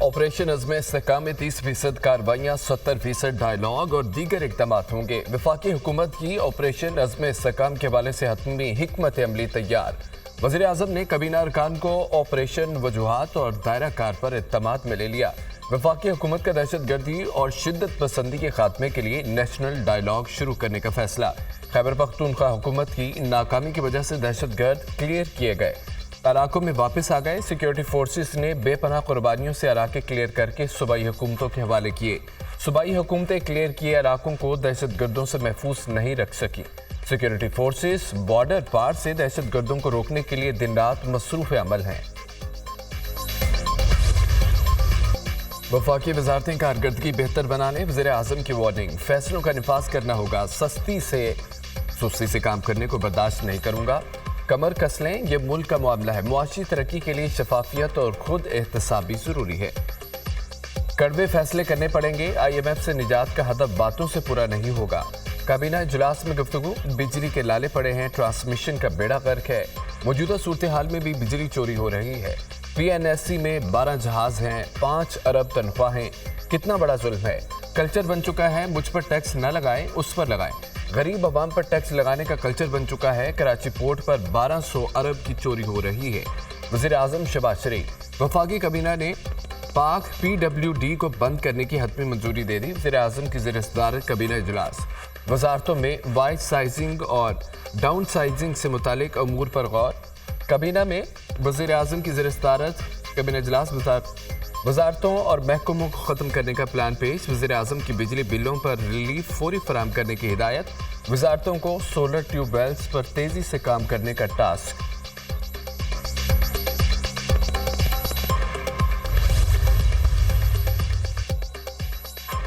Operation अज़्म इस्तेहकाम में 30% कार्रवाइयाँ, 70% dialogue और दीगर इक़दाम होंगे। वफाकी हुकूमत की ऑपरेशन अज़्म इस्तेहकाम के हवाले से हतमी हिकमत अमली तैयार। वज़ीर आज़म ने काबीना अरकान को ऑपरेशन वजूहात और दायरा कार पर इत्तमाद में ले लिया। वफाकी हुकूमत का दहशत गर्दी और शिद्दत पसंदी के खात्मे के लिए नेशनल डायलॉग शुरू करने का फैसला। खैबर पख्तूनख्वा हुकूमत की नाकामी की वजह से दहशत गर्द क्लियर किए गए, इलाकों में वापस आ गए। सिक्योरिटी फोर्सेस ने बेपनाह कुर्बानियों से इलाके क्लियर करके सूबाई हुकूमतों के हवाले किए। सूबाई हुकूमतें क्लियर किए इलाकों को दहशत गर्दों से महफूज नहीं रख सकी। सिक्योरिटी फोर्सेस बॉर्डर पार से दहशत गर्दों को रोकने के लिए दिन रात मसरूफ़ अमल हैं। वफाकी वजारतें कारकर्दगी बेहतर बनाने वज़ीर आज़म की वार्निंग। फैसलों का निफाज करना होगा, सुस्ती से काम करने को बर्दाश्त नहीं करूंगा। कमर कस लें, ये मुल्क का मामला है। मुआशी तरक्की के लिए शफाफियत और खुद एहतसाबी जरूरी है। कड़वे फैसले करने पड़ेंगे। IMF से निजात का हदफ बातों से पूरा नहीं होगा। काबीना इजलास में गुफ्तगू। बिजली के लाले पड़े हैं, ट्रांसमिशन का बेड़ा गर्क है। मौजूदा सूरत हाल में भी बिजली चोरी हो रही है। PNSC में 12 जहाज हैं, 5 अरब तनख्वाहें। कितना बड़ा जुल्म है। कल्चर बन चुका है, मुझ पर टैक्स न लगाएं, उस पर लगाएं। गरीब आवाम पर टैक्स लगाने का कल्चर बन चुका है। कराची पोर्ट पर 1200 अरब की चोरी हो रही है। वज़ीर आज़म शहबाज शरीफ। वफाकी काबीना ने पाक PWD को बंद करने की हतमी मंजूरी दे दी। वज़ीर आज़म की ज़ेर सदारत काबीना इजलास। वजारतों में वाइड साइजिंग और डाउन साइजिंग से मुतालिक अमूर पर गौर। काबीना में वज़ीर आज़म की ज़ेर सदारत काबीना इजलास। वजारतों और महकमों को ख़त्म करने का प्लान पेश। वज़ीर आज़म की बिजली बिलों पर रिलीफ फौरी फराहम करने की हिदायत। वजारतों को सोलर ट्यूबवेल्स पर तेज़ी से काम करने का टास्क।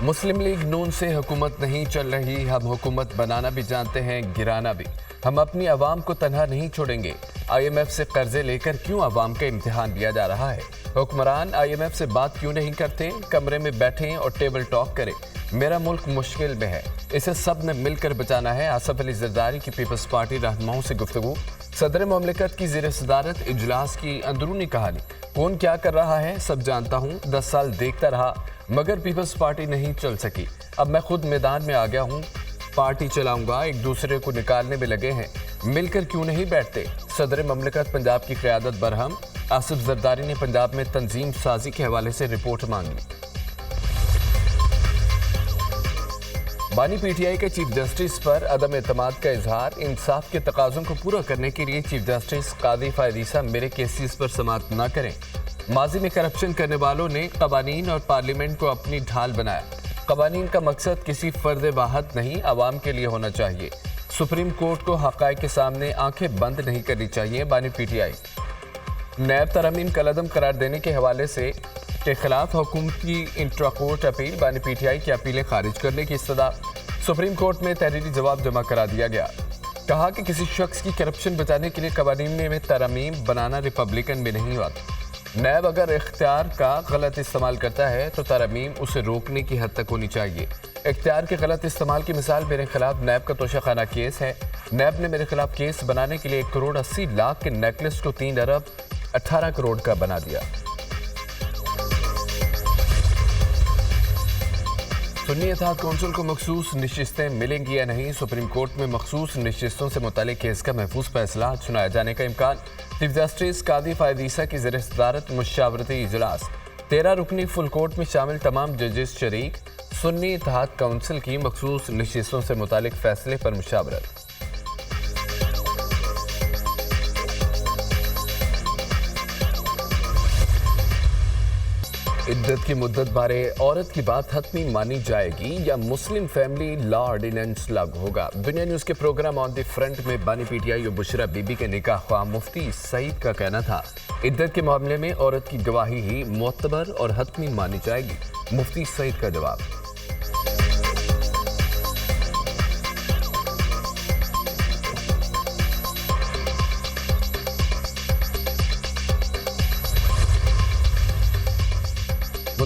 मुस्लिम लीग नून से हुकूमत नहीं चल रही। हम हुकूमत बनाना भी जानते हैं, गिराना भी। हम अपनी आवाम को तन्हा नहीं छोड़ेंगे। IMF से कर्जे लेकर क्यों आवाम का इम्तिहान लिया जा रहा है। हुक्मरान IMF से बात क्यों नहीं करते, कमरे में बैठें और टेबल टॉक करें। मेरा मुल्क मुश्किल में है, इसे सब ने मिलकर बचाना है। आसफ अली जरदारी की पीपल्स पार्टी रहनुमाओं से गुफ्तगू। सदर मुमलिकत की ज़ेर सदारत इजलास की अंदरूनी कहानी। कौन क्या कर रहा है सब जानता हूँ। 10 साल देखता रहा मगर पीपल्स पार्टी नहीं चल सकी। अब मैं खुद मैदान में आ गया हूँ, पार्टी चलाऊंगा। एक दूसरे को निकालने में लगे हैं, मिलकर क्यों नहीं बैठते। सदर मुमलिकत पंजाब की क़यादत बरहम। आसिफ जरदारी ने पंजाब में तंजीम साजी के हवाले से रिपोर्ट मांगी। बानी PTI के चीफ जस्टिस पर अदम एतमाद का इजहार। इंसाफ के तकाज़ों को पूरा करने के लिए चीफ जस्टिस कादी फायदीसा मेरे केसेस पर समाअत न करें। माजी में करप्शन करने वालों ने कवानीन और पार्लियामेंट को अपनी ढाल बनाया। कवानीन का मकसद किसी फर्द वाहद नहीं, आवाम के लिए होना चाहिए। सुप्रीम कोर्ट को हक़ाइक़ के सामने आंखें बंद नहीं करनी चाहिए। बानी PTI। नैब तरमीम कलअदम करार देने के हवाले से के खिलाफ हुकूमत की इंट्रा कोर्ट अपील। बानी PTI की अपीलें खारिज करने की इस्तदा। सुप्रीम कोर्ट में तहरीरी जवाब जमा करा दिया गया। कहा कि किसी शख्स की करप्शन बचाने के लिए कवानीन में तरमीम बनाना रिपब्लिकन में नहीं आता। नैब अगर इख्तियार का गलत इस्तेमाल करता है तो तरमीम उसे रोकने की हद तक होनी चाहिए। इख्तियार के गलत इस्तेमाल की मिसाल मेरे खिलाफ नैब का तोशाखाना केस है। नैब ने मेरे खिलाफ केस बनाने के लिए 1 करोड़ 80 लाख के नेकलेस को 3 अरब 18 करोड़ का बना दिया। सुन्नी इत्तेहाद कौंसिल को मखसूस नशिस्तें मिलेंगी या नहीं। सुप्रीम कोर्ट में मखसूस नशिस्तों से मुतालिक केस का महफूज फैसला सुनाया जाने का इम्कान। चीफ जस्टिस कादी फायदीसा की ज़ेर सदारत मुशावरती इजलास। 13 रुकनी फुल कोर्ट में शामिल तमाम जजेस शरीक। सुन्नी इत्तेहाद कौंसिल की मखसूस नशिस्तों से मुतालिक फैसले पर मुशावरत। इद्दत की मुद्दत बारे औरत की बात हतमी मानी जाएगी या मुस्लिम फैमिली लॉ ऑर्डिनेंस लागू होगा। दुनिया न्यूज़ के प्रोग्राम ऑन द फ्रंट में बानी PTI और बुशरा बीबी के निकाह ख्वाह मुफ्ती सईद का कहना था, इद्दत के मामले में औरत की गवाही ही मोतबर और हतमी मानी जाएगी। मुफ्ती सईद का जवाब।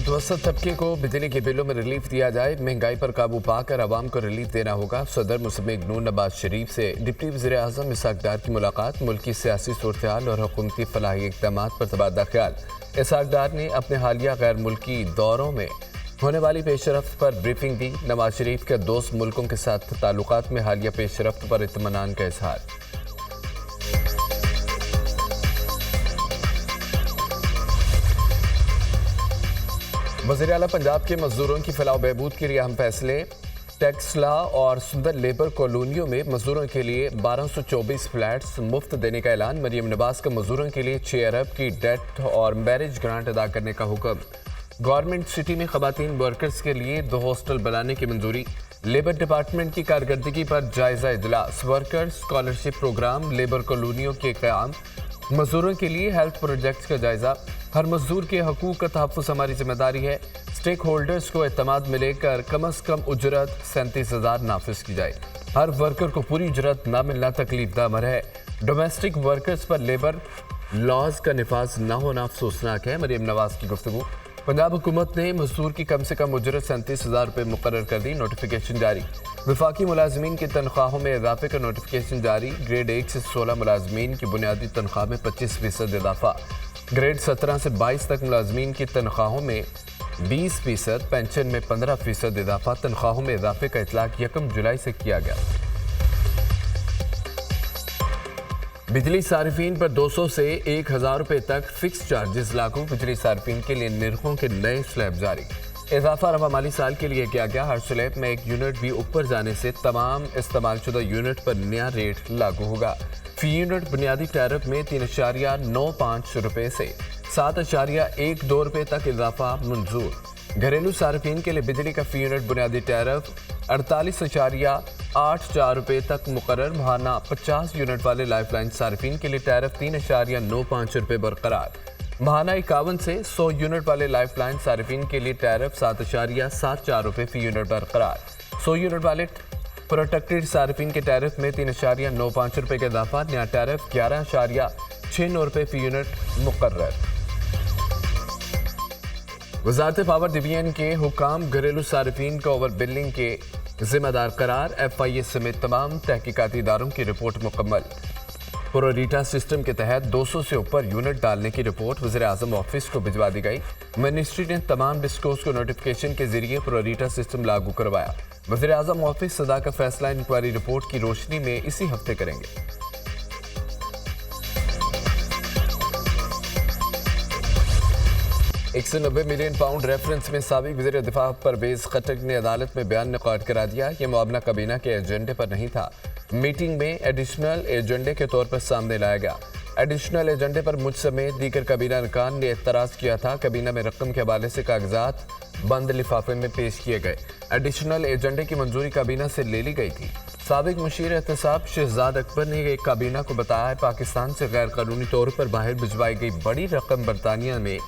मुतवसत तबके को बिजली के बिलों में रिलीफ दिया जाए, महंगाई पर काबू पाकर आवाम को रिलीफ देना होगा। सदर मुस्लिम लीग नून नवाज शरीफ से डिप्टी वज़ीर आज़म इसहाक डार की मुलाकात, मुल्क की सियासी सूरत-ए-हाल और हुकूमती फलाही इक़दामात पर तबादला ख्याल। इसहाक डार ने अपने हालिया गैर मुल्की दौरों में होने वाली पेशरफ्त पर ब्रीफिंग दी। नवाज शरीफ के दोस्त मुल्कों के साथ ताल्लुकात में हालिया पेशरफ्त पर इत्मीनान का इजहार। वज़ीर आला पंजाब के मजदूरों की फलाह बहबूद के लिए अहम फैसले। टैक्स लॉ और सुंदर लेबर कॉलोनियों में मजदूरों के लिए 1224 फ्लैट्स मुफ्त देने का ऐलान। मरियम नवाज का मजदूरों के लिए 6 अरब की डेथ और मैरिज ग्रांट अदा करने का हुक्म। गवर्नमेंट सिटी में खवातीन वर्कर्स के लिए 2 हॉस्टल बनाने की मंजूरी। लेबर डिपार्टमेंट की कारकर्दगी पर जायजा इजलास। वर्कर्स स्कॉलरशिप प्रोग्राम, लेबर कॉलोनियों के क़याम, मजदूरों के लिए हेल्थ प्रोजेक्ट्स का जायजा। हर मजदूर के हकूक़ का तहफ़्फ़ुज़ हमारी जिम्मेदारी है। स्टेक होल्डर्स को एतमाद में लेकर कम अज़ कम उजरत 37,000 नाफिज की जाए। हर वर्कर को पूरी उजरत ना मिलना तकलीफ दा अमर है। डोमेस्टिक वर्कर्स पर लेबर लॉज का निफाज न होना अफसोसनाक है। मरियम नवाज की गुफ्तगू। पंजाब हुकूमत ने मजदूर की कम से कम उजरत 37,000 रुपये मुकर्रर कर दी, नोटिफिकेशन जारी। वफाकी मुलाजमीन की तनख्वाहों में इजाफे का नोटिफिकेशन जारी। ग्रेड 1 से 16 मुलाजमीन की बुनियादी तनख्वाह में 25% इजाफा। ग्रेड 17 से 22 तक मुलाजमीन की तनख्वाहों में 20%, पेंशन में 15% इजाफा। तनख्वाहों में इजाफे का इतलाक 1 जुलाई से किया गया। बिजली सार्फिन पर 200 से 1,000 रुपये तक फिक्स चार्जेस लागू। बिजली सार्फिन के लिए निर्खों के नए स्लैब जारी। इजाफा रवा माली साल के लिए किया गया। हर स्लैब में 1 यूनिट भी ऊपर जाने से तमाम इस्तेमाल शुदा यूनिट पर नया रेट लागू होगा। फी यूनिट बुनियादी टैरिफ में 3.95 रुपये से 7.12 रुपये तक इजाफा मंजूर। घरेलू सार्फिन के लिए बिजली का फी यूनिट बुनियादी टैरिफ 48.84 रुपये तक मुकर्रर। माहाना 50 यूनिट वाले लाइफलाइन सार्फिन के लिए टैरिफ 3.95 रुपये बरकरार। माहाना 51 से 100 यूनिट वाले लाइफलाइन सार्फिन के लिए टैरिफ 7.74 रुपये फी यूनिट बरकरार। 100 यूनिट वाले प्रोटेक्टेड सार्फिन के टैरिफ में 3.95 रुपये का इजाफा। नया टैरिफ 11.69 रुपये फी यूनिट मुकर्रर। वज़ारत पावर डिवीजन के हुकाम घरेलू सार्फिन का ओवर बिलिंग के जिम्मेदार करार। FIA समेत तमाम तहकीकाती इदारों की रिपोर्ट मुकम्मल। प्रोरीटा सिस्टम के तहत 200 से ऊपर यूनिट डालने की रिपोर्ट वज़ीर आज़म ऑफिस को भिजवा दी गई। मिनिस्ट्री ने तमाम डिस्कोस को नोटिफिकेशन के जरिए प्रोरीटा सिस्टम लागू करवाया। वज़ीर आज़म ऑफिस सदा का फैसला इंक्वायरी रिपोर्ट की रोशनी में इसी हफ्ते करेंगे। 190 मिलियन पाउंड रेफरेंस में साबिक वज़ीर दिफा परवेज खट्टक ने अदालत में बयान रिकॉर्ड करा दिया। ये मामला काबीना के एजेंडे पर नहीं था, मीटिंग में एडिशनल एजेंडे के तौर पर सामने लाया गया। एडिशनल एजेंडे पर मुझ समेत दीगर काबीना अरकान ने एतराज़ किया था। काबीना में रकम के हवाले से कागजात बंद लिफाफे में पेश किए गए। एडिशनल एजेंडे की मंजूरी काबीना से ले ली गई थी। साबिक मुशीर एहतसाब शहजाद अकबर ने एक काबीना को बताया है पाकिस्तान से गैर कानूनी तौर पर बाहर भिजवाई गई बड़ी रकम बरतानिया में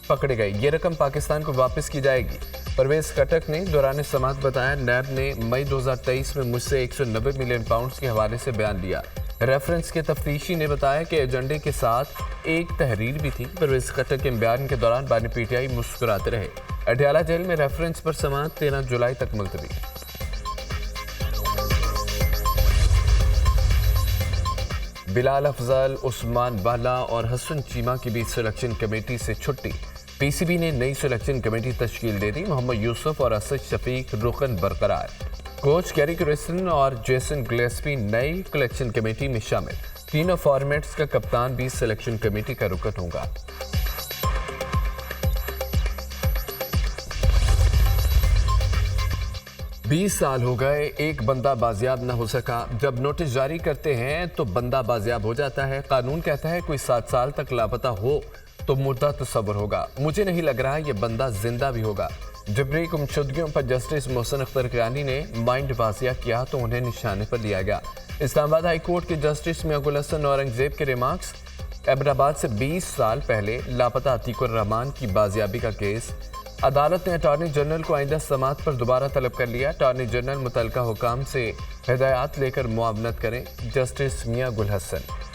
पकड़े गए। ये रकम पाकिस्तान को वापस की जाएगी। परवेज खट्टक ने दौरान समात बताया, नैब ने मई 2023 में मुझसे 190 मिलियन पाउंड के हवाले से बयान लिया। रेफरेंस के तफ्तीशी ने बताया कि एजेंडे के साथ एक तहरीर भी थी। परवेज खट्टक के बयान के दौरान बानी PTI मुस्कुराते रहे। अडयाला जेल में रेफरेंस पर समात 13 जुलाई तक मुलतवी। बिलाल अफजल, उस्मान बाला और हसन चीमा की बीच सिलेक्शन कमेटी से छुट्टी। PCB ने नई सिलेक्शन कमेटी तश्कील दे दी। मोहम्मद यूसुफ और असद शफीक रुकन बरकरार। कोच कैरी क्रिस्टन और जेसन ग्लेस्पी नई सिलेक्शन कमेटी में शामिल। तीनों फॉर्मेट्स का कप्तान भी सिलेक्शन कमेटी का रुकन होगा। बीस साल हो गए, एक बंदा बाजियाब न हो सका। जब नोटिस जारी करते हैं तो बंदा बाजियाब हो जाता है। कानून कहता है कोई 7 साल तक लापता हो तो मुर्दा तस्वर होगा। मुझे नहीं लग रहा ये बंदा जिंदा भी होगा। जबरी गुमशुदगियों पर जस्टिस मोहसिन अख्तर कियानी ने माइंड वाजिया किया तो उन्हें निशाने पर लिया गया। इस्लामाबाद हाई कोर्ट के जस्टिस मियां गुल हसन औरंगजेब के रिमार्क्स। अहमदाबाद से 20 साल पहले लापता अतीकुर रहमान की बाजियाबी का केस। अदालत ने अटॉर्नी जनरल को आइंदा समात पर दोबारा तलब कर लिया। अटॉर्नी जनरल मुतल्लिका हुकाम से हिदायत लेकर मुआवनत करें। जस्टिस मियां गुल हसन।